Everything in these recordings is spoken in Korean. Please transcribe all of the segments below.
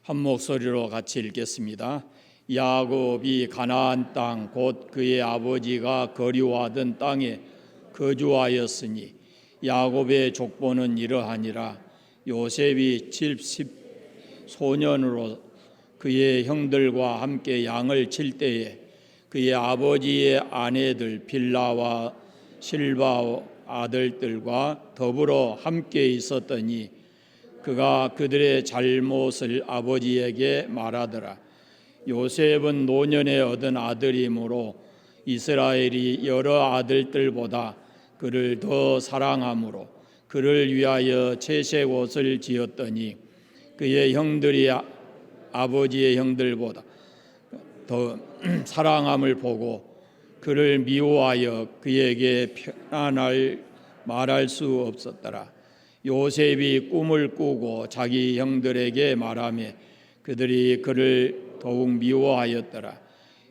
한 목소리로 같이 읽겠습니다. 야곱이 가나안 땅 곧 그의 아버지가 거류하던 땅에 거주하였으니 야곱의 족보는 이러하니라. 요셉이 70소년으로 그의 형들과 함께 양을 칠 때에 그의 아버지의 아내들 빌라와 실바 아들들과 더불어 함께 있었더니 그가 그들의 잘못을 아버지에게 말하더라. 요셉은 노년에 얻은 아들이므로 이스라엘이 여러 아들들보다 그를 더 사랑하므로 그를 위하여 채색 옷을 지었더니 그의 형들이 아버지의 형들보다 더 사랑함을 보고 그를 미워하여 그에게 편안할 말할 수 없었더라. 요셉이 꿈을 꾸고 자기 형들에게 말하며 그들이 그를 더욱 미워하였더라.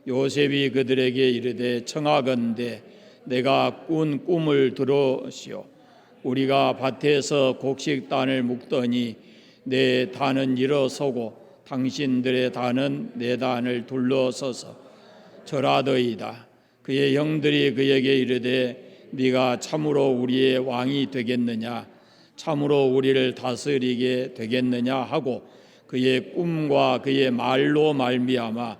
요셉이 그들에게 이르되 청하건대 내가 꾼 꿈을 들으시오. 우리가 밭에서 곡식단을 묶더니 내 단은 일어서고 당신들의 단은 내 단을 둘러서서 절하더이다. 그의 형들이 그에게 이르되 네가 참으로 우리의 왕이 되겠느냐, 참으로 우리를 다스리게 되겠느냐 하고 그의 꿈과 그의 말로 말미암아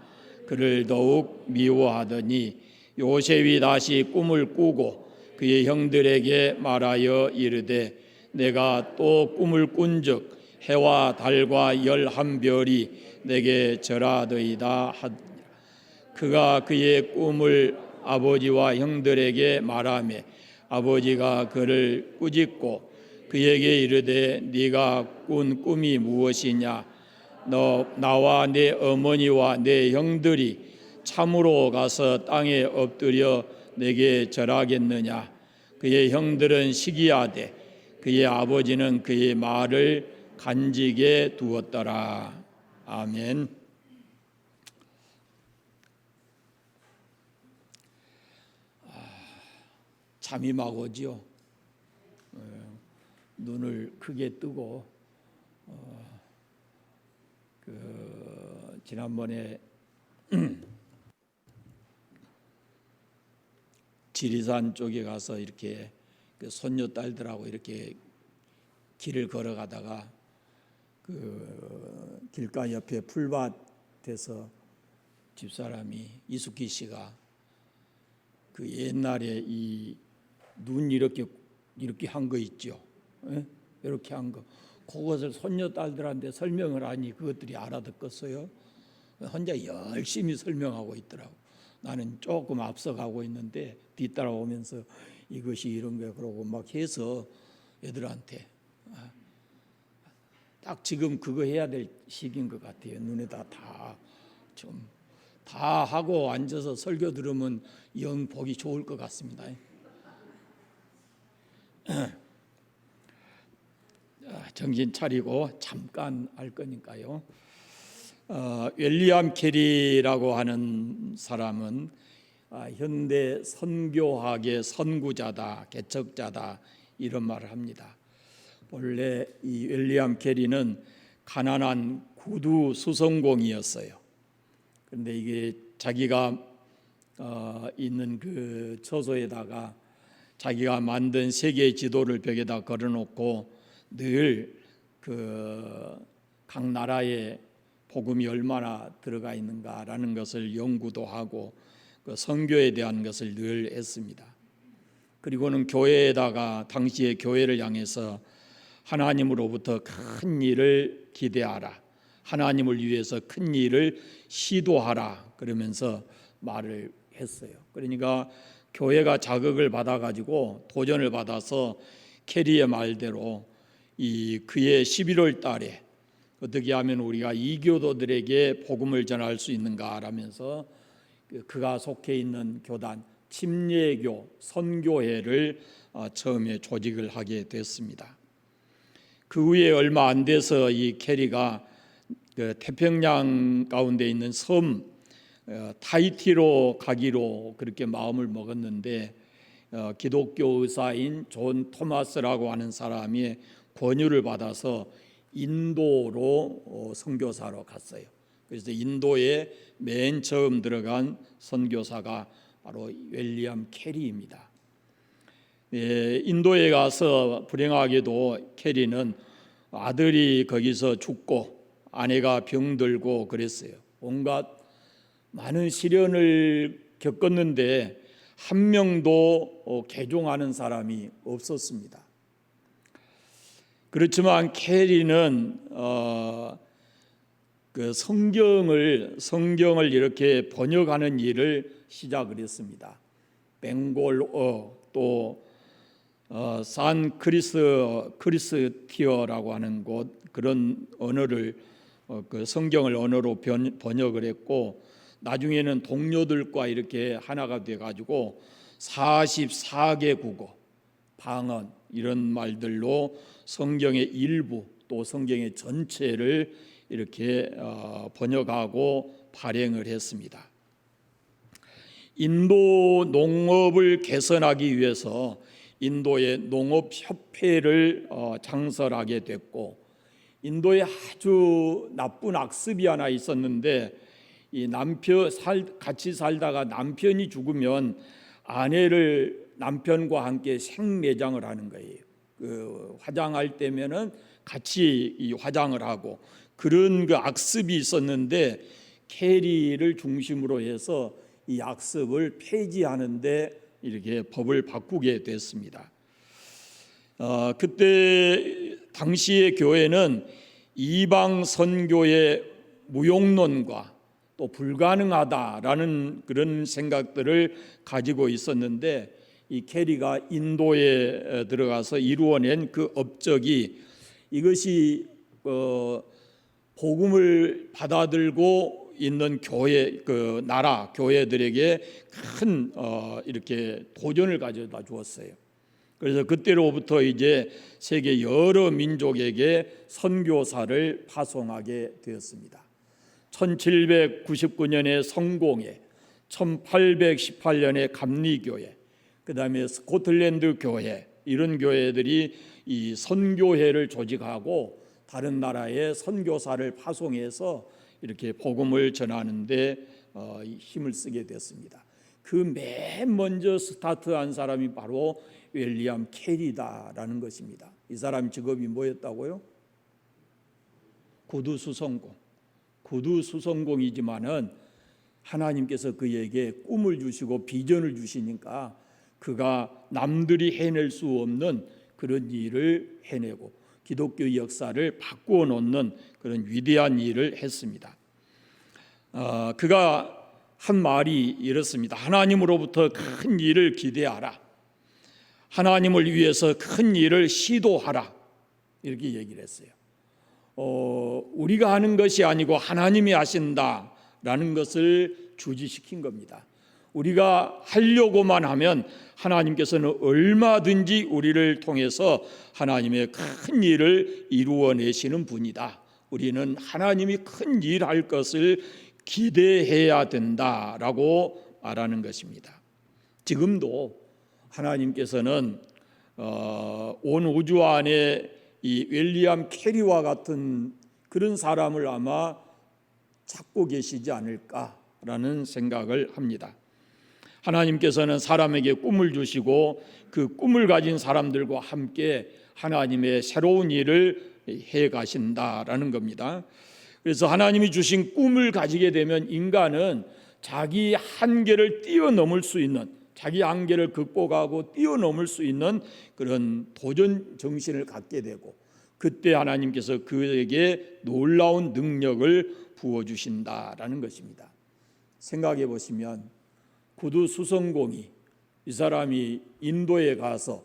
그를 더욱 미워하더니 요셉이 다시 꿈을 꾸고 그의 형들에게 말하여 이르되 내가 또 꿈을 꾼즉 해와 달과 11별이 내게 절하더이다 하더라. 그가 그의 꿈을 아버지와 형들에게 말하며 아버지가 그를 꾸짖고 그에게 이르되 네가 꾼 꿈이 무엇이냐? 너 나와 내 어머니와 내 형들이 참으로 가서 땅에 엎드려 내게 절하겠느냐? 그의 형들은 시기하되 그의 아버지는 그의 말을 간직에 두었더라. 아멘. 잠이 막 오지요. 눈을 크게 뜨고 지난번에 지리산 쪽에 가서 이렇게 그 손녀 딸들하고 이렇게 길을 걸어가다가 그 길가 옆에 풀밭에서 집사람이 이숙기 씨가 그 옛날에 이 눈 이렇게 한 거 있죠. 이렇게 한 거, 그것을 손녀 딸들한테 설명을 하니 그것들이 알아듣겠어요. 혼자 열심히 설명하고 있더라고. 나는 조금 앞서가고 있는데 뒤따라오면서 이것이 이런 거야 그러고 막 해서 애들한테 딱 지금 그거 해야 될 시기인 것 같아요. 눈에다 다 하고 앉아서 설교 들으면 영 보기 좋을 것 같습니다. 정신 차리고 잠깐 할 거니까요. 윌리엄 캐리라고 하는 사람은 현대 선교학의 선구자다, 개척자다 이런 말을 합니다. 원래 이 윌리엄 캐리는 가난한 구두 수성공이었어요. 그런데 이게 자기가 있는 그 처소에다가 자기가 만든 세계 지도를 벽에다 걸어놓고 늘 각 나라에 복음이 얼마나 들어가 있는가라는 것을 연구도 하고 그 선교에 대한 것을 늘 했습니다. 그리고는 교회에다가 당시의 교회를 향해서 하나님으로부터 큰 일을 기대하라, 하나님을 위해서 큰 일을 시도하라 그러면서 말을 했어요. 그러니까 교회가 자극을 받아가지고 도전을 받아서 캐리의 말대로 그의 11월 달에 어떻게 하면 우리가 이교도들에게 복음을 전할 수 있는가라면서 그가 속해 있는 교단 침례교 선교회를 처음에 조직을 하게 됐습니다. 그 후에 얼마 안 돼서 이 캐리가 태평양 가운데 있는 섬 타히티로 가기로 그렇게 마음을 먹었는데 기독교 의사인 존 토마스라고 하는 사람이 권유를 받아서 인도로 선교사로 갔어요. 그래서 인도에 맨 처음 들어간 선교사가 바로 윌리엄 캐리입니다. 인도에 가서 불행하게도 캐리는 아들이 거기서 죽고 아내가 병들고 그랬어요. 온갖 많은 시련을 겪었는데 한 명도 개종하는 사람이 없었습니다. 그렇지만 캐리는 그 성경을 이렇게 번역하는 일을 시작을 했습니다. 벵골어 또 산 크리스티어라고 하는 곳 그런 언어를 그 성경을 언어로 번역을 했고 나중에는 동료들과 이렇게 하나가 돼 가지고 44개 국어, 방언 이런 말들로 성경의 일부 또 성경의 전체를 이렇게 번역하고 발행을 했습니다. 인도 농업을 개선하기 위해서 인도의 농업협회를 창설하게 됐고 인도에 아주 나쁜 악습이 하나 있었는데 이 같이 살다가 남편이 죽으면 아내를 남편과 함께 생매장을 하는 거예요. 그 화장할 때면은 같이 이 화장을 하고 그런 그 악습이 있었는데 캐리를 중심으로 해서 이 악습을 폐지하는데 이렇게 법을 바꾸게 됐습니다. 그때 당시의 교회는 이방 선교의 무용론과 또 불가능하다라는 그런 생각들을 가지고 있었는데 이 캐리가 인도에 들어가서 이루어낸 그 업적이 이것이 복음을 받아들고 있는 교회 그 나라 교회들에게 큰 이렇게 도전을 가져다 주었어요. 그래서 그때로부터 이제 세계 여러 민족에게 선교사를 파송하게 되었습니다. 1799년에 성공회, 1818년에 감리교회, 그다음에 스코틀랜드 교회 이런 교회들이 이 선교회를 조직하고 다른 나라에 선교사를 파송해서 이렇게 복음을 전하는데 힘을 쓰게 됐습니다. 그 맨 먼저 스타트한 사람이 바로 윌리엄 캐리다라는 것입니다. 이 사람 직업이 뭐였다고요? 구두수성공이지만은 하나님께서 그에게 꿈을 주시고 비전을 주시니까 그가 남들이 해낼 수 없는 그런 일을 해내고 기독교 역사를 바꾸어 놓는 그런 위대한 일을 했습니다. 그가 한 말이 이렇습니다. 하나님으로부터 큰 일을 기대하라. 하나님을 위해서 큰 일을 시도하라. 이렇게 얘기를 했어요. 우리가 하는 것이 아니고 하나님이 하신다라는 것을 주지시킨 겁니다. 우리가 하려고만 하면 하나님께서는 얼마든지 우리를 통해서 하나님의 큰 일을 이루어내시는 분이다. 우리는 하나님이 큰 일 할 것을 기대해야 된다라고 말하는 것입니다. 지금도 하나님께서는 온 우주 안에 이 윌리엄 캐리와 같은 그런 사람을 아마 찾고 계시지 않을까라는 생각을 합니다. 하나님께서는 사람에게 꿈을 주시고 그 꿈을 가진 사람들과 함께 하나님의 새로운 일을 해 가신다라는 겁니다. 그래서 하나님이 주신 꿈을 가지게 되면 인간은 자기 한계를 뛰어넘을 수 있는, 자기 한계를 극복하고 뛰어넘을 수 있는 그런 도전 정신을 갖게 되고 그때 하나님께서 그에게 놀라운 능력을 부어주신다라는 것입니다. 생각해 보시면 구두수성공이 이 사람이 인도에 가서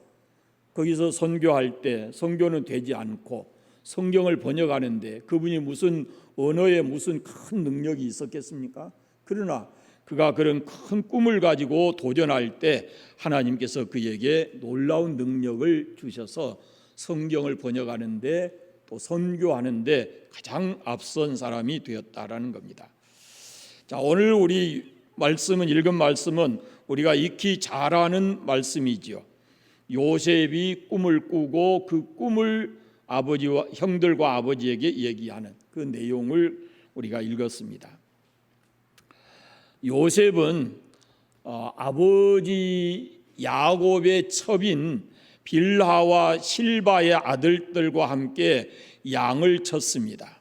거기서 선교할 때 선교는 되지 않고 성경을 번역하는데 그분이 무슨 언어에 무슨 큰 능력이 있었겠습니까? 그러나 그가 그런 큰 꿈을 가지고 도전할 때 하나님께서 그에게 놀라운 능력을 주셔서 성경을 번역하는데 또 선교하는데 가장 앞선 사람이 되었다라는 겁니다. 자, 오늘 우리 읽은 말씀은 우리가 익히 잘 아는 말씀이지요. 요셉이 꿈을 꾸고 그 꿈을 아버지와 형들과 아버지에게 얘기하는 그 내용을 우리가 읽었습니다. 요셉은 아버지 야곱의 첩인 빌하와 실바의 아들들과 함께 양을 쳤습니다.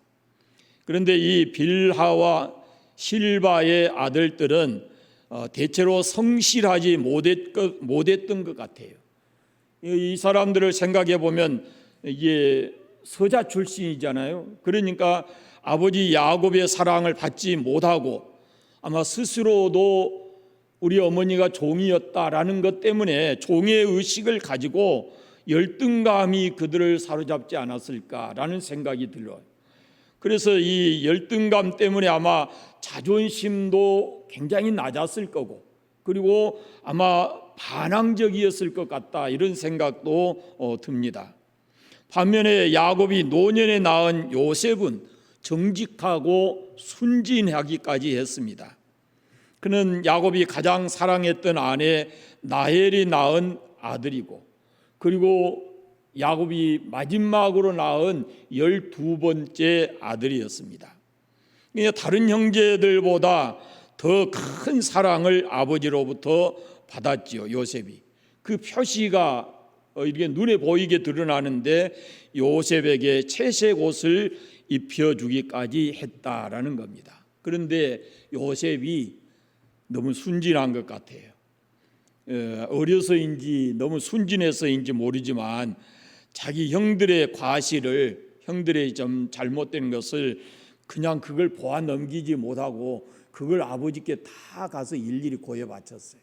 그런데 이 빌하와 실바의 아들들은 대체로 성실하지 못했던 것 같아요. 이 사람들을 생각해 보면 이게 서자 출신이잖아요. 그러니까 아버지 야곱의 사랑을 받지 못하고 아마 스스로도 우리 어머니가 종이었다라는 것 때문에 종의 의식을 가지고 열등감이 그들을 사로잡지 않았을까라는 생각이 들어요. 그래서 이 열등감 때문에 아마 자존심도 굉장히 낮았을 거고, 그리고 아마 반항적이었을 것 같다, 이런 생각도 듭니다. 반면에 야곱이 노년에 낳은 요셉은 정직하고 순진하기까지 했습니다. 그는 야곱이 가장 사랑했던 아내 라헬이 낳은 아들이고, 그리고 야곱이 마지막으로 낳은 12번째 아들이었습니다. 다른 형제들보다 더 큰 사랑을 아버지로부터 받았지요. 요셉이 그 표시가 이렇게 눈에 보이게 드러나는데 요셉에게 채색 옷을 입혀주기까지 했다라는 겁니다. 그런데 요셉이 너무 순진한 것 같아요. 어려서인지 너무 순진해서인지 모르지만 자기 형들의 과실을, 형들의 좀 잘못된 것을 그냥 그걸 보아 넘기지 못하고 그걸 아버지께 다 가서 일일이 고여 바쳤어요.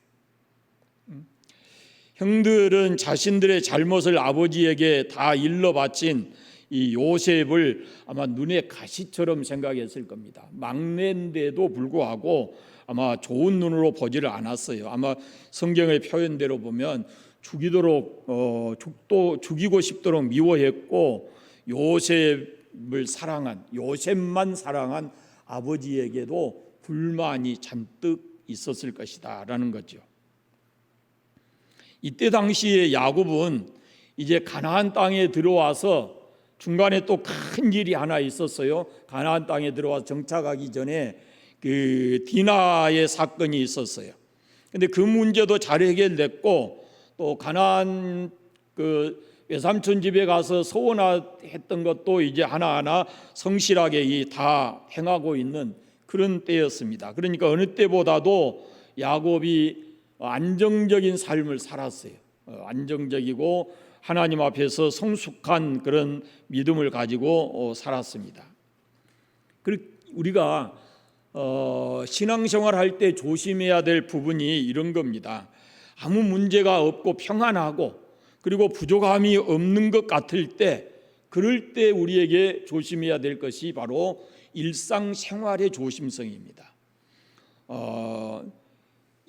형들은 자신들의 잘못을 아버지에게 다 일러 바친 이 요셉을 아마 눈에 가시처럼 생각했을 겁니다. 막내인데도 불구하고 아마 좋은 눈으로 보지를 않았어요. 아마 성경의 표현대로 보면 죽이고 싶도록 미워했고, 요셉만 사랑한 아버지에게도 불만이 잔뜩 있었을 것이다라는 거죠. 이때 당시에 야곱은 이제 가나안 땅에 들어와서 중간에 또 큰 일이 하나 있었어요. 가나안 땅에 들어와서 정착하기 전에 그 디나의 사건이 있었어요. 근데 그 문제도 잘 해결됐고, 또 가나안 그 외삼촌 집에 가서 서원했던 것도 이제 하나하나 성실하게 다 행하고 있는 그런 때였습니다. 그러니까 어느 때보다도 야곱이 안정적인 삶을 살았어요. 안정적이고 하나님 앞에서 성숙한 그런 믿음을 가지고 살았습니다. 그리고 우리가 신앙생활 할 때 조심해야 될 부분이 이런 겁니다. 아무 문제가 없고 평안하고 그리고 부족함이 없는 것 같을 때, 그럴 때 우리에게 조심해야 될 것이 바로 일상생활의 조심성입니다.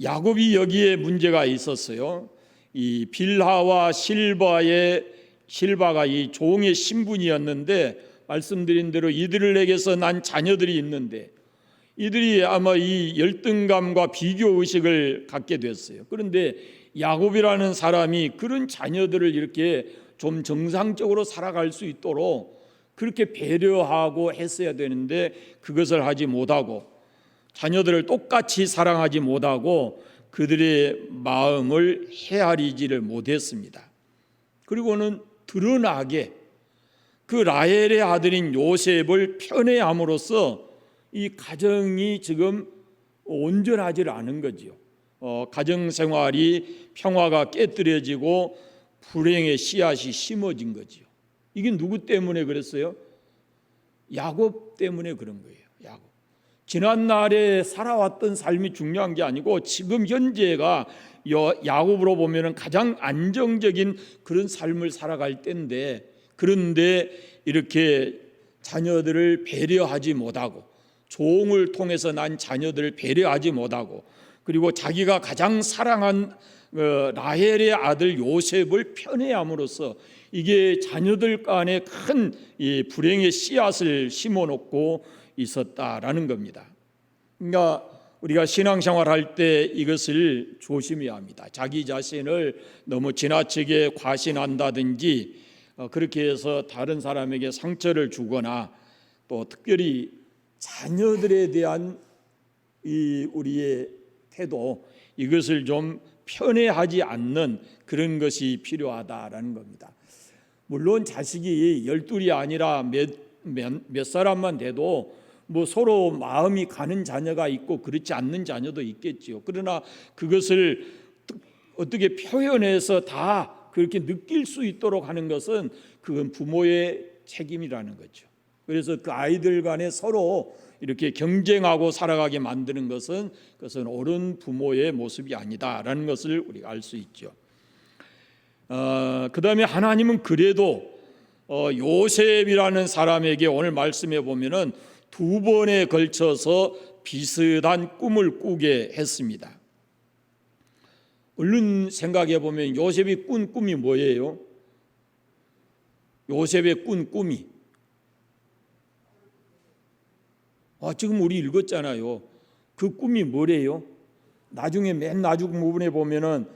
야곱이 여기에 문제가 있었어요. 이 빌하와 실바가 이 종의 신분이었는데, 말씀드린 대로 이들에게서 난 자녀들이 있는데 이들이 아마 이 열등감과 비교 의식을 갖게 됐어요. 그런데 야곱이라는 사람이 그런 자녀들을 이렇게 좀 정상적으로 살아갈 수 있도록 그렇게 배려하고 했어야 되는데 그것을 하지 못하고, 자녀들을 똑같이 사랑하지 못하고 그들의 마음을 헤아리지를 못했습니다. 그리고는 드러나게 그 라헬의 아들인 요셉을 편애함으로써 이 가정이 지금 온전하지 않은 거지요. 가정생활이 평화가 깨뜨려지고 불행의 씨앗이 심어진 거지요. 이게 누구 때문에 그랬어요? 야곱 때문에 그런 거예요. 야곱. 지난날에 살아왔던 삶이 중요한 게 아니고 지금 현재가 야곱으로 보면 가장 안정적인 그런 삶을 살아갈 때인데, 그런데 이렇게 자녀들을 배려하지 못하고, 종을 통해서 난 자녀들을 배려하지 못하고, 그리고 자기가 가장 사랑한 라헬의 아들 요셉을 편애함으로써 이게 자녀들 간에 큰 불행의 씨앗을 심어놓고 있었다라는 겁니다. 그러니까 우리가 신앙생활 할 때 이것을 조심해야 합니다. 자기 자신을 너무 지나치게 과신한다든지 그렇게 해서 다른 사람에게 상처를 주거나 또 특별히 자녀들에 대한 이 우리의 태도, 이것을 좀 편애하지 않는 그런 것이 필요하다라는 겁니다. 물론 자식이 12이 아니라 몇 사람만 돼도 뭐 서로 마음이 가는 자녀가 있고 그렇지 않는 자녀도 있겠지요. 그러나 그것을 어떻게 표현해서 다 그렇게 느낄 수 있도록 하는 것은 그건 부모의 책임이라는 거죠. 그래서 그 아이들 간에 서로 이렇게 경쟁하고 살아가게 만드는 것은 그것은 옳은 부모의 모습이 아니다라는 것을 우리가 알 수 있죠. 그 다음에 하나님은 그래도 요셉이라는 사람에게 오늘 말씀해 보면은 2번에 걸쳐서 비슷한 꿈을 꾸게 했습니다. 얼른 생각해 보면 요셉이 꾼 꿈이 뭐예요? 요셉의 꾼 꿈이 지금 우리 읽었잖아요. 그 꿈이 뭐래요? 나중에 맨 나중 부분에 보면은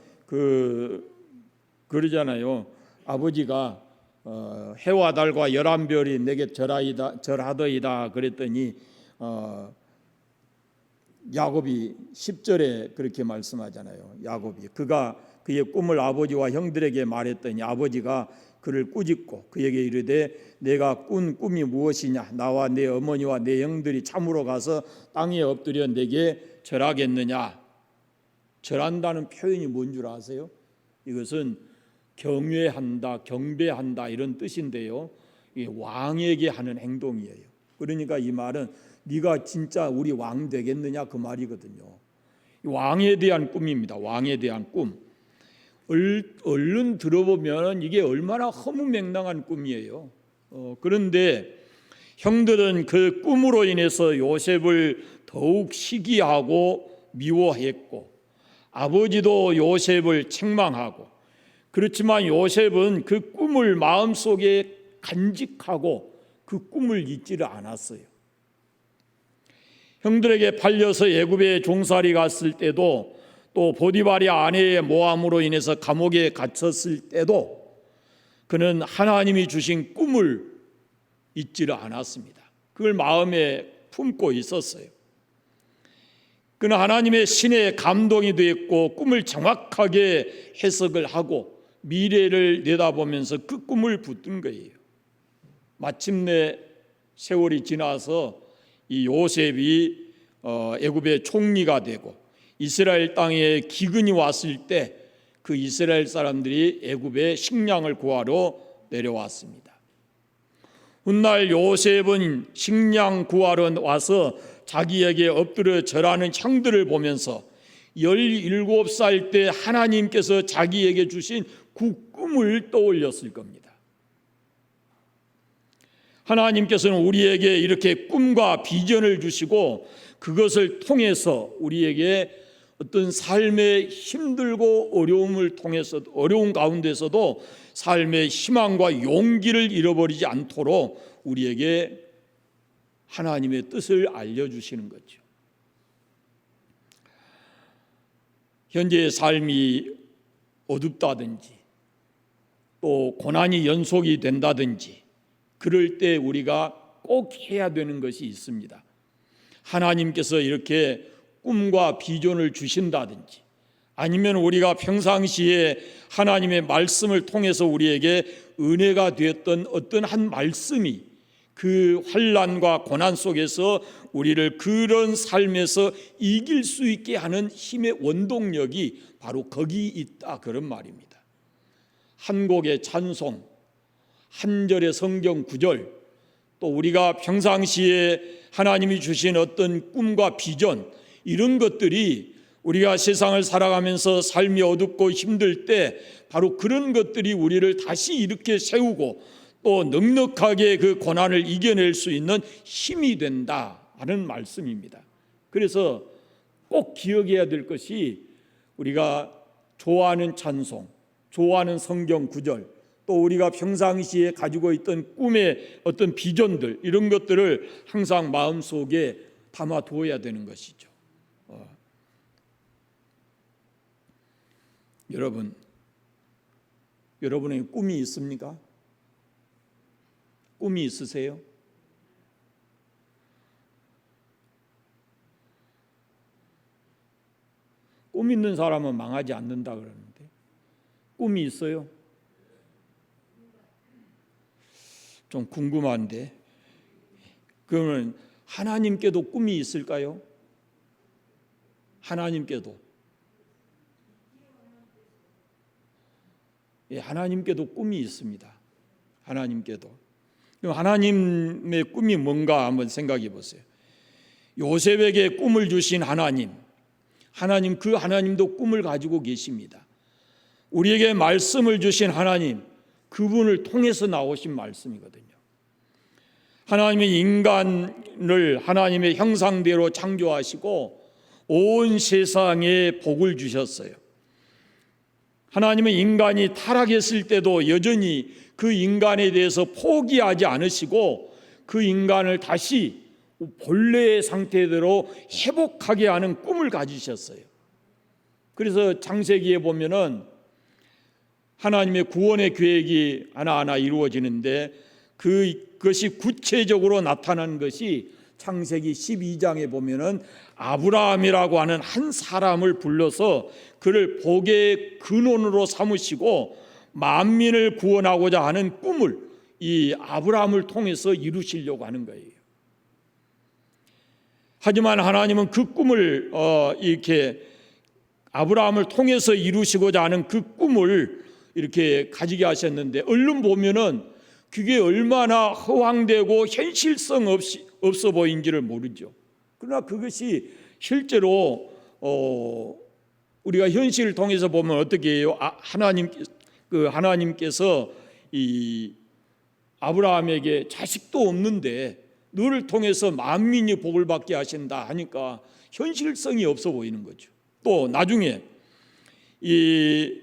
그러잖아요. 아버지가 해와 달과 11별이 내게 절하더이다 그랬더니 야곱이 10절에 그렇게 말씀하잖아요. 야곱이 그의 꿈을 아버지와 형들에게 말했더니 아버지가 그를 꾸짖고 그에게 이르되 내가 꾼 꿈이 무엇이냐? 나와 내 어머니와 내 형들이 참으로 가서 땅에 엎드려 내게 절하겠느냐? 절한다는 표현이 뭔 줄 아세요? 이것은 경외한다, 경배한다 이런 뜻인데요. 이게 왕에게 하는 행동이에요. 그러니까 이 말은 네가 진짜 우리 왕 되겠느냐 그 말이거든요. 왕에 대한 꿈입니다. 왕에 대한 꿈. 얼른 들어보면 이게 얼마나 허무맹랑한 꿈이에요. 그런데 형들은 그 꿈으로 인해서 요셉을 더욱 시기하고 미워했고 아버지도 요셉을 책망하고, 그렇지만 요셉은 그 꿈을 마음속에 간직하고 그 꿈을 잊지를 않았어요. 형들에게 팔려서 애굽에 종살이 갔을 때도, 또 보디발의 아내의 모함으로 인해서 감옥에 갇혔을 때도 그는 하나님이 주신 꿈을 잊지를 않았습니다. 그걸 마음에 품고 있었어요. 그는 하나님의 신에 감동이 되었고 꿈을 정확하게 해석을 하고 미래를 내다보면서 그 꿈을 붙든 거예요. 마침내 세월이 지나서 이 요셉이 애굽의 총리가 되고 이스라엘 땅에 기근이 왔을 때 그 이스라엘 사람들이 애굽에 식량을 구하러 내려왔습니다. 훗날 요셉은 식량 구하러 와서 자기에게 엎드려 절하는 형들을 보면서 17살 때 하나님께서 자기에게 주신 그 꿈을 떠올렸을 겁니다. 하나님께서는 우리에게 이렇게 꿈과 비전을 주시고 그것을 통해서 우리에게 어떤 삶의 힘들고 어려움을 통해서 어려운 가운데서도 삶의 희망과 용기를 잃어버리지 않도록 우리에게 하나님의 뜻을 알려주시는 거죠. 현재의 삶이 어둡다든지 또 고난이 연속이 된다든지 그럴 때 우리가 꼭 해야 되는 것이 있습니다. 하나님께서 이렇게 꿈과 비전을 주신다든지 아니면 우리가 평상시에 하나님의 말씀을 통해서 우리에게 은혜가 되었던 어떤 한 말씀이 그 환난과 고난 속에서 우리를 그런 삶에서 이길 수 있게 하는 힘의 원동력이 바로 거기 있다, 그런 말입니다. 한 곡의 찬송, 한 절의 성경 구절, 또 우리가 평상시에 하나님이 주신 어떤 꿈과 비전, 이런 것들이 우리가 세상을 살아가면서 삶이 어둡고 힘들 때 바로 그런 것들이 우리를 다시 이렇게 세우고 또 넉넉하게 그 고난을 이겨낼 수 있는 힘이 된다 하는 말씀입니다. 그래서 꼭 기억해야 될 것이 우리가 좋아하는 찬송, 좋아하는 성경 구절, 또 우리가 평상시에 가지고 있던 꿈의 어떤 비전들, 이런 것들을 항상 마음속에 담아 두어야 되는 것이죠. 여러분의 꿈이 있습니까? 꿈이 있으세요? 꿈 있는 사람은 망하지 않는다 그러는데 꿈이 있어요? 좀 궁금한데, 그러면 하나님께도 꿈이 있을까요? 하나님께도. 예, 하나님께도 꿈이 있습니다. 하나님께도. 그럼 하나님의 꿈이 뭔가 한번 생각해 보세요. 요셉에게 꿈을 주신 하나님, 그 하나님도 꿈을 가지고 계십니다. 우리에게 말씀을 주신 하나님, 그분을 통해서 나오신 말씀이거든요. 하나님의 인간을 하나님의 형상대로 창조하시고 온 세상에 복을 주셨어요. 하나님은 인간이 타락했을 때도 여전히 그 인간에 대해서 포기하지 않으시고 그 인간을 다시 본래의 상태대로 회복하게 하는 꿈을 가지셨어요. 그래서 창세기에 보면은 하나님의 구원의 계획이 하나하나 이루어지는데 그것이 구체적으로 나타난 것이 창세기 12장에 보면은 아브라함이라고 하는 한 사람을 불러서 그를 복의 근원으로 삼으시고 만민을 구원하고자 하는 꿈을 이 아브라함을 통해서 이루시려고 하는 거예요. 하지만 하나님은 그 꿈을 이렇게 아브라함을 통해서 이루시고자 하는 그 꿈을 이렇게 가지게 하셨는데 얼른 보면은 그게 얼마나 허황되고 현실성 없어 보인지를 모르죠. 그러나 그것이 실제로 우리가 현실을 통해서 보면 어떻게 해요? 하나님께서 이 아브라함에게 자식도 없는데 너를 통해서 만민이 복을 받게 하신다 하니까 현실성이 없어 보이는 거죠. 또 나중에 이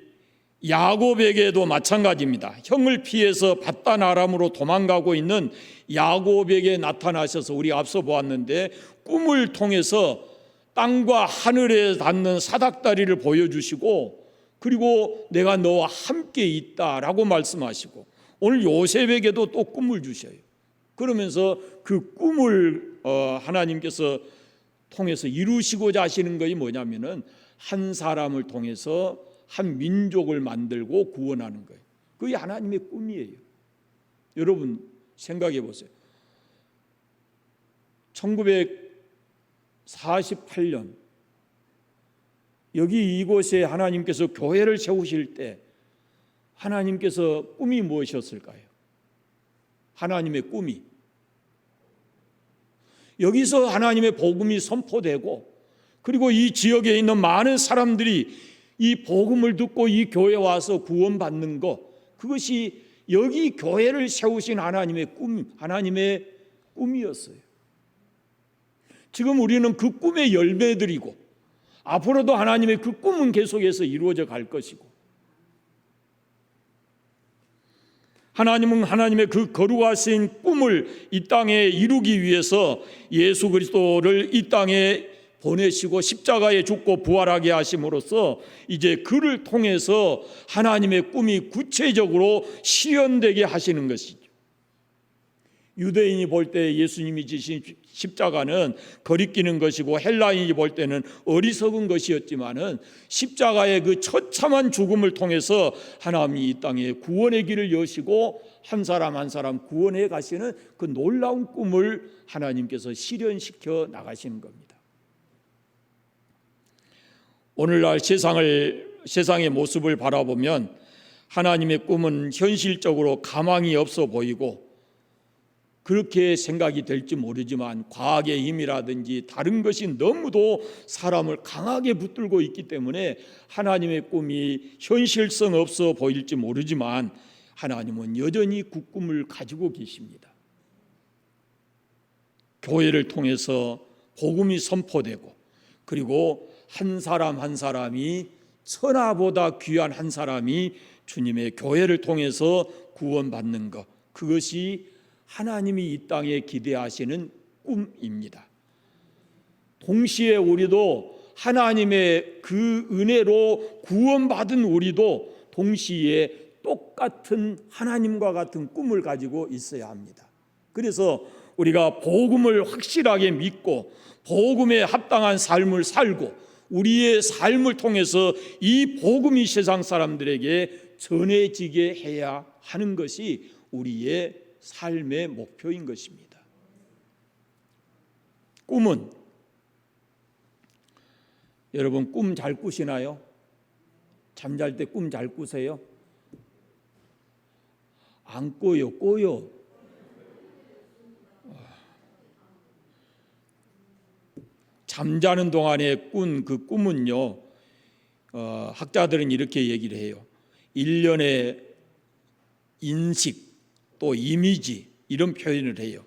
야곱에게도 마찬가지입니다. 형을 피해서 밧단 아람으로 도망가고 있는 야곱에게 나타나셔서 우리가 앞서 보았는데 꿈을 통해서 땅과 하늘에 닿는 사닥다리를 보여주시고 그리고 내가 너와 함께 있다라고 말씀하시고 오늘 요셉에게도 또 꿈을 주셔요. 그러면서 그 꿈을 하나님께서 통해서 이루시고자 하시는 것이 뭐냐면은 한 사람을 통해서 한 민족을 만들고 구원하는 거예요. 그게 하나님의 꿈이에요. 여러분 생각해 보세요. 1948년 여기 이곳에 하나님께서 교회를 세우실 때 하나님께서 꿈이 무엇이었을까요? 하나님의 꿈이 여기서 하나님의 복음이 선포되고 그리고 이 지역에 있는 많은 사람들이 이 복음을 듣고 이 교회에 와서 구원받는 것, 그것이 여기 교회를 세우신 하나님의 꿈이었어요. 지금 우리는 그 꿈의 열매들이고 앞으로도 하나님의 그 꿈은 계속해서 이루어져 갈 것이고 하나님은 하나님의 그 거룩하신 꿈을 이 땅에 이루기 위해서 예수 그리스도를 이 땅에 보내시고 십자가에 죽고 부활하게 하심으로써 이제 그를 통해서 하나님의 꿈이 구체적으로 실현되게 하시는 것이죠. 유대인이 볼 때 예수님이 지신 십자가는 거리끼는 것이고 헬라인이 볼 때는 어리석은 것이었지만은 십자가의 그 처참한 죽음을 통해서 하나님이 이 땅에 구원의 길을 여시고 한 사람 한 사람 구원해 가시는 그 놀라운 꿈을 하나님께서 실현시켜 나가시는 겁니다. 오늘날 세상의 모습을 바라보면 하나님의 꿈은 현실적으로 가망이 없어 보이고 그렇게 생각이 될지 모르지만 과학의 힘이라든지 다른 것이 너무도 사람을 강하게 붙들고 있기 때문에 하나님의 꿈이 현실성 없어 보일지 모르지만 하나님은 여전히 그 꿈을 가지고 계십니다. 교회를 통해서 복음이 선포되고 그리고 한 사람 한 사람이 천하보다 귀한 한 사람이 주님의 교회를 통해서 구원받는 것, 그것이 하나님이 이 땅에 기대하시는 꿈입니다. 동시에 우리도 하나님의 그 은혜로 구원받은 우리도 동시에 똑같은 하나님과 같은 꿈을 가지고 있어야 합니다. 그래서 우리가 복음을 확실하게 믿고 복음에 합당한 삶을 살고 우리의 삶을 통해서 이 복음이 세상 사람들에게 전해지게 해야 하는 것이 우리의 삶의 목표인 것입니다. 꿈은, 여러분 꿈 잘 꾸시나요? 잠잘 때 꿈 잘 꾸세요? 안 꿔요, 꿔요. 잠자는 동안에 꾼 그 꿈은요, 학자들은 이렇게 얘기를 해요. 일련의 인식 또 이미지 이런 표현을 해요.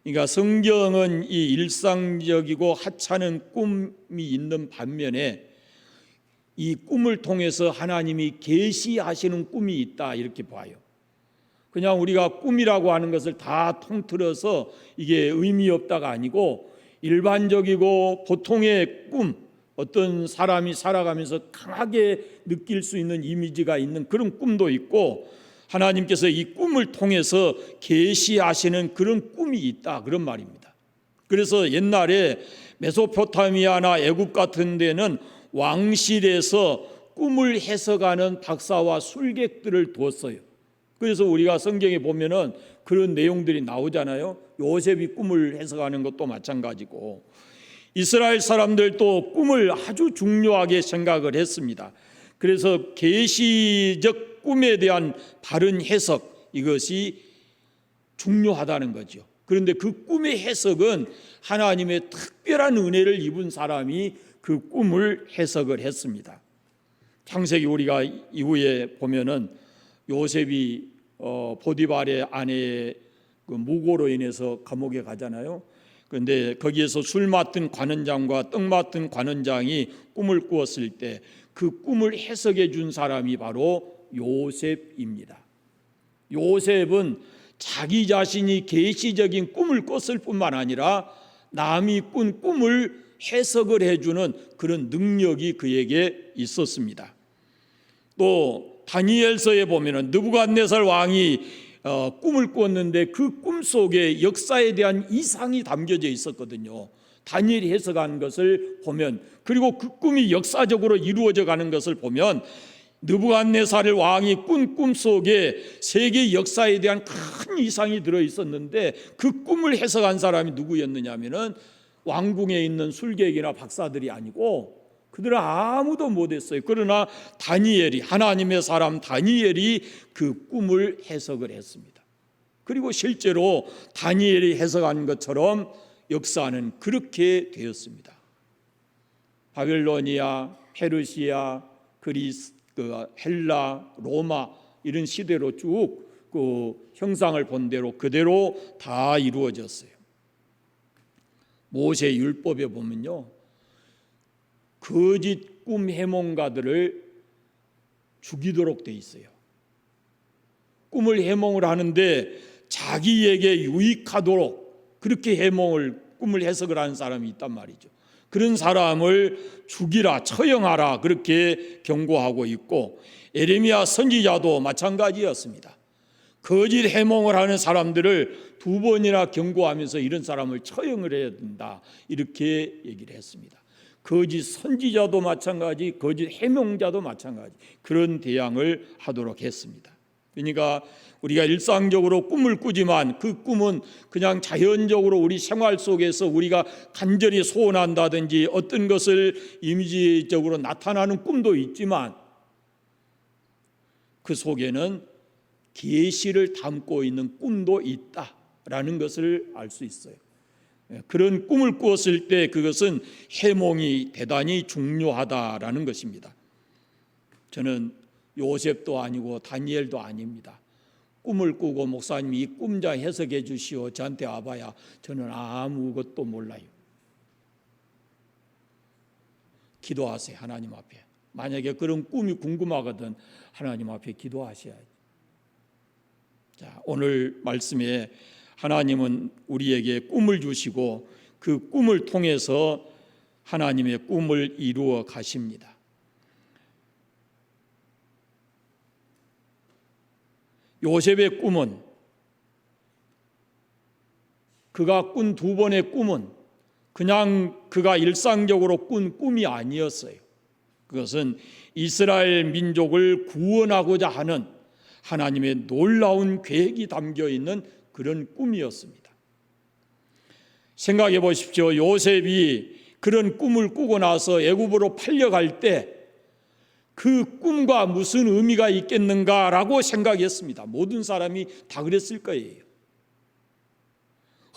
그러니까 성경은 이 일상적이고 하찮은 꿈이 있는 반면에 이 꿈을 통해서 하나님이 계시하시는 꿈이 있다 이렇게 봐요. 그냥 우리가 꿈이라고 하는 것을 다 통틀어서 이게 의미 없다가 아니고 일반적이고 보통의 꿈, 어떤 사람이 살아가면서 강하게 느낄 수 있는 이미지가 있는 그런 꿈도 있고 하나님께서 이 꿈을 통해서 계시하시는 그런 꿈이 있다 그런 말입니다. 그래서 옛날에 메소포타미아나 애굽 같은 데는 왕실에서 꿈을 해석하는 박사와 술객들을 두었어요. 그래서 우리가 성경에 보면은 그런 내용들이 나오잖아요. 요셉이 꿈을 해석하는 것도 마찬가지고 이스라엘 사람들도 꿈을 아주 중요하게 생각을 했습니다. 그래서 계시적 꿈에 대한 바른 해석 이것이 중요하다는 거죠. 그런데 그 꿈의 해석은 하나님의 특별한 은혜를 입은 사람이 그 꿈을 해석을 했습니다. 창세기 우리가 이후에 보면은 요셉이 보디발의 아내의 그 무고로 인해서 감옥에 가잖아요. 그런데 거기에서 술 맡은 관원장과 떡 맡은 관원장이 꿈을 꾸었을 때 그 꿈을 해석해 준 사람이 바로 요셉입니다. 요셉은 자기 자신이 계시적인 꿈을 꿨을 뿐만 아니라 남이 꾼 꿈을 해석을 해주는 그런 능력이 그에게 있었습니다. 또 다니엘서에 보면은 느부갓네살 왕이 꿈을 꿨는데 그 꿈 속에 역사에 대한 이상이 담겨져 있었거든요. 다니엘이 해석한 것을 보면, 그리고 그 꿈이 역사적으로 이루어져 가는 것을 보면 느부갓네살 왕이 꾼 꿈 속에 세계 역사에 대한 큰 이상이 들어 있었는데 그 꿈을 해석한 사람이 누구였느냐 하면은 왕궁에 있는 술객이나 박사들이 아니고 그들은 아무도 못했어요. 그러나 다니엘이, 하나님의 사람 다니엘이 그 꿈을 해석을 했습니다. 그리고 실제로 다니엘이 해석한 것처럼 역사는 그렇게 되었습니다. 바벨로니아, 페르시아, 그리스, 헬라, 로마 이런 시대로 쭉 그 형상을 본 대로 그대로 다 이루어졌어요. 모세 율법에 보면요, 거짓 꿈 해몽가들을 죽이도록 돼 있어요. 꿈을 해몽을 하는데 자기에게 유익하도록 그렇게 꿈을 해석을 하는 사람이 있단 말이죠. 그런 사람을 죽이라, 처형하라 그렇게 경고하고 있고, 에레미야 선지자도 마찬가지였습니다. 거짓 해몽을 하는 사람들을 2번이나 경고하면서 이런 사람을 처형을 해야 된다 이렇게 얘기를 했습니다. 거짓 선지자도 마찬가지, 거짓 해몽자도 마찬가지 그런 대항을 하도록 했습니다. 그러니까 우리가 일상적으로 꿈을 꾸지만 그 꿈은 그냥 자연적으로 우리 생활 속에서 우리가 간절히 소원한다든지 어떤 것을 이미지적으로 나타나는 꿈도 있지만 그 속에는 계시를 담고 있는 꿈도 있다라는 것을 알 수 있어요. 그런 꿈을 꾸었을 때 그것은 해몽이 대단히 중요하다라는 것입니다. 저는 요셉도 아니고 다니엘도 아닙니다. 꿈을 꾸고 목사님이 이 꿈 좀 해석해 주시오 저한테 와봐야 저는 아무것도 몰라요. 기도하세요. 하나님 앞에. 만약에 그런 꿈이 궁금하거든 하나님 앞에 기도하셔야지. 자, 오늘 말씀에 하나님은 우리에게 꿈을 주시고 그 꿈을 통해서 하나님의 꿈을 이루어 가십니다. 요셉의 꿈은 그가 꾼 두 번의 꿈은 그냥 그가 일상적으로 꾼 꿈이 아니었어요. 그것은 이스라엘 민족을 구원하고자 하는 하나님의 놀라운 계획이 담겨 있는 그런 꿈이었습니다. 생각해 보십시오. 요셉이 그런 꿈을 꾸고 나서 애굽으로 팔려갈 때 그 꿈과 무슨 의미가 있겠는가라고 생각했습니다. 모든 사람이 다 그랬을 거예요.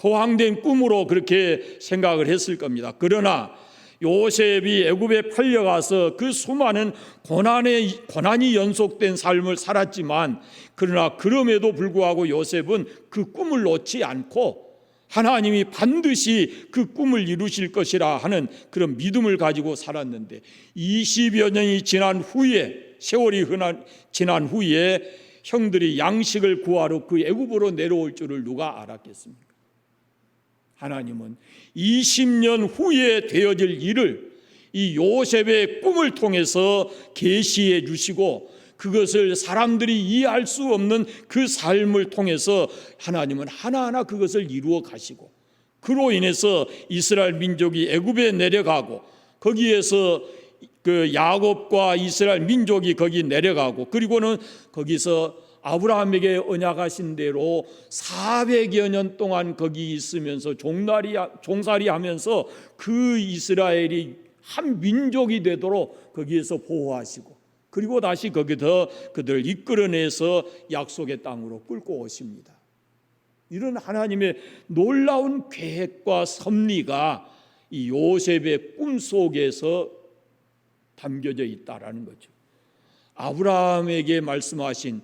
허황된 꿈으로 그렇게 생각을 했을 겁니다. 그러나 요셉이 애굽에 팔려가서 그 수많은 고난이 연속된 삶을 살았지만, 그러나 그럼에도 불구하고 요셉은 그 꿈을 놓지 않고 하나님이 반드시 그 꿈을 이루실 것이라 하는 그런 믿음을 가지고 살았는데, 20여 년이 지난 후에, 세월이 지난 후에 형들이 양식을 구하러 그 애굽으로 내려올 줄을 누가 알았겠습니까? 하나님은 20년 후에 되어질 일을 이 요셉의 꿈을 통해서 계시해 주시고, 그것을 사람들이 이해할 수 없는 그 삶을 통해서 하나님은 하나하나 그것을 이루어 가시고, 그로 인해서 이스라엘 민족이 애굽에 내려가고, 거기에서 그 야곱과 이스라엘 민족이 거기 내려가고, 그리고는 거기서 아브라함에게 언약하신 대로 400여 년 동안 거기 있으면서 종살이 하면서 그 이스라엘이 한 민족이 되도록 거기에서 보호하시고, 그리고 다시 거기서 그들을 이끌어내서 약속의 땅으로 끌고 오십니다. 이런 하나님의 놀라운 계획과 섭리가 이 요셉의 꿈 속에서 담겨져 있다라는 거죠. 아브라함에게 말씀하신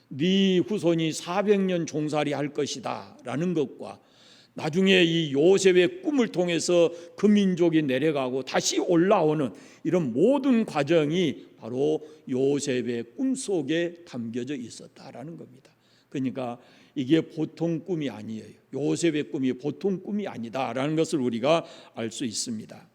네 후손이 400년 종살이 할 것이다 라는 것과, 나중에 이 요셉의 꿈을 통해서 그 민족이 내려가고 다시 올라오는 이런 모든 과정이 바로 요셉의 꿈 속에 담겨져 있었다라는 겁니다. 그러니까 이게 보통 꿈이 아니에요. 요셉의 꿈이 보통 꿈이 아니다라는 것을 우리가 알 수 있습니다.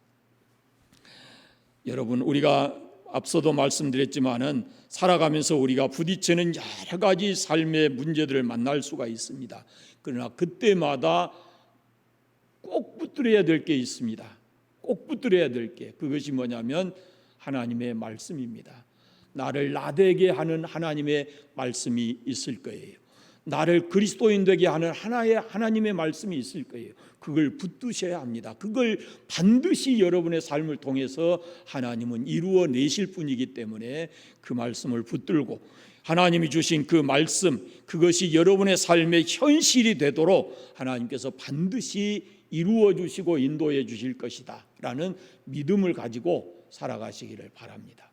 여러분, 우리가 앞서도 말씀드렸지만은 살아가면서 우리가 부딪히는 여러 가지 삶의 문제들을 만날 수가 있습니다. 그러나 그때마다 꼭 붙들어야 될 게 있습니다. 꼭 붙들어야 될 게, 그것이 뭐냐면 하나님의 말씀입니다. 나를 나되게 하는 하나님의 말씀이 있을 거예요. 나를 그리스도인 되게 하는 하나님의 말씀이 있을 거예요. 그걸 붙드셔야 합니다. 그걸 반드시 여러분의 삶을 통해서 하나님은 이루어내실 분이기 때문에 그 말씀을 붙들고, 하나님이 주신 그 말씀, 그것이 여러분의 삶의 현실이 되도록 하나님께서 반드시 이루어 주시고 인도해 주실 것이다 라는 믿음을 가지고 살아가시기를 바랍니다.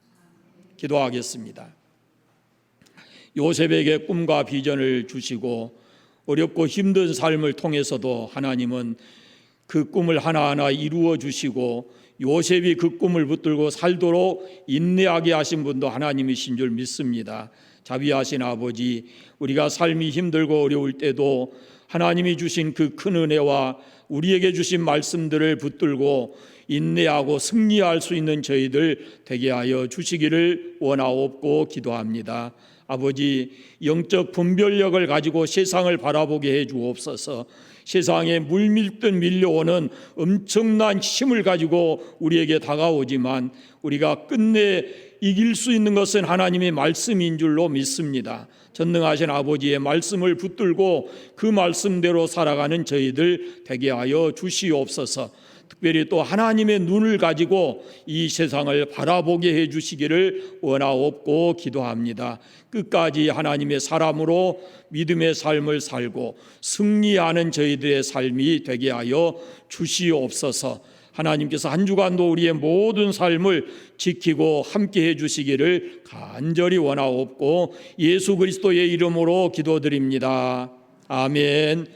기도하겠습니다. 요셉에게 꿈과 비전을 주시고 어렵고 힘든 삶을 통해서도 하나님은 그 꿈을 하나하나 이루어 주시고, 요셉이 그 꿈을 붙들고 살도록 인내하게 하신 분도 하나님이신 줄 믿습니다. 자비하신 아버지, 우리가 삶이 힘들고 어려울 때도 하나님이 주신 그 큰 은혜와 우리에게 주신 말씀들을 붙들고 인내하고 승리할 수 있는 저희들 되게 하여 주시기를 원하옵고 기도합니다. 아버지, 영적 분별력을 가지고 세상을 바라보게 해 주옵소서. 세상에 물밀듯 밀려오는 엄청난 힘을 가지고 우리에게 다가오지만 우리가 끝내 이길 수 있는 것은 하나님의 말씀인 줄로 믿습니다. 전능하신 아버지의 말씀을 붙들고 그 말씀대로 살아가는 저희들 되게 하여 주시옵소서. 특별히 또 하나님의 눈을 가지고 이 세상을 바라보게 해 주시기를 원하옵고 기도합니다. 끝까지 하나님의 사람으로 믿음의 삶을 살고 승리하는 저희들의 삶이 되게 하여 주시옵소서. 하나님께서 한 주간도 우리의 모든 삶을 지키고 함께 해 주시기를 간절히 원하옵고 예수 그리스도의 이름으로 기도드립니다. 아멘.